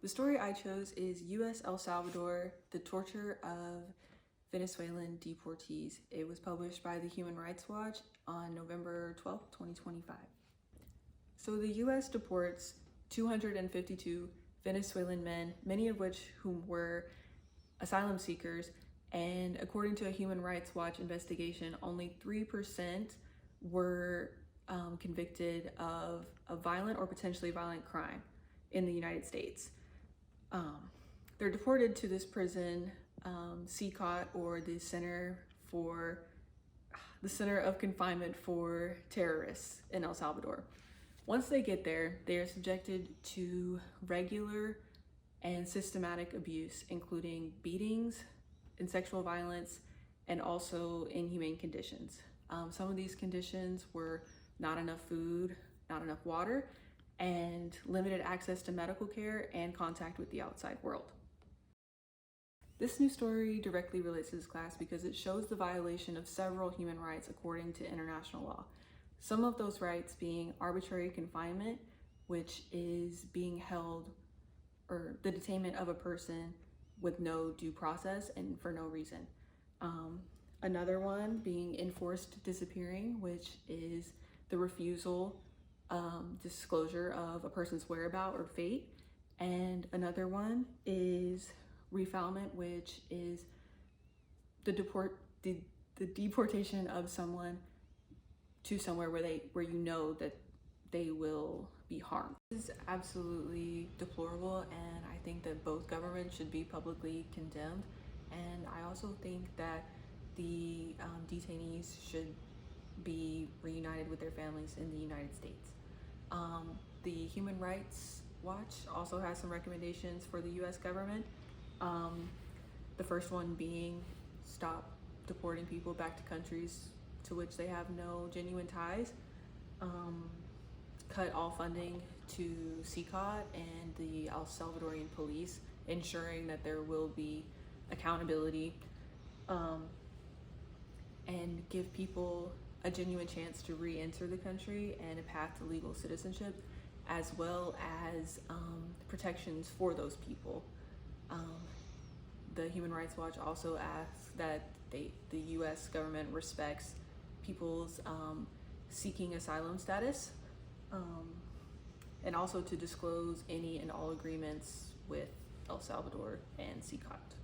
The story I chose is U.S. El Salvador, the torture of Venezuelan deportees. It was published by the Human Rights Watch on November 12, 2025. So the U.S. deports 252 Venezuelan men, many of which whom were asylum seekers, and according to a Human Rights Watch investigation, only 3% were convicted of a violent or potentially violent crime in the United States. They're deported to this prison, CCOT, or the Center of Confinement for Terrorists in El Salvador. Once they get there, they are subjected to regular and systematic abuse, including beatings and sexual violence, and also inhumane conditions. Some of these conditions were not enough food, not enough water, and limited access to medical care and contact with the outside world. This new story directly relates to this class because it shows the violation of several human rights according to international law. Some of those rights being arbitrary confinement, which is being held or the detainment of a person with no due process and for no reason. Another one being enforced disappearing, which is the refusal disclosure of a person's whereabouts or fate. And another one is refoulement, which is the deportation of someone to somewhere where you know that they will be harmed. This is absolutely deplorable, and I think that both governments should be publicly condemned. And I also think that the detainees should be reunited with their families in the United States. The Human Rights Watch also has some recommendations for the US government. The first one being stop deporting people back to countries to which they have no genuine ties. Cut all funding to CCOT and the El Salvadorian police, ensuring that there will be accountability, and give people a genuine chance to re-enter the country and a path to legal citizenship, as well as protections for those people. The Human Rights Watch also asks that the US government respects people's seeking asylum status, and also to disclose any and all agreements with El Salvador and CCOT.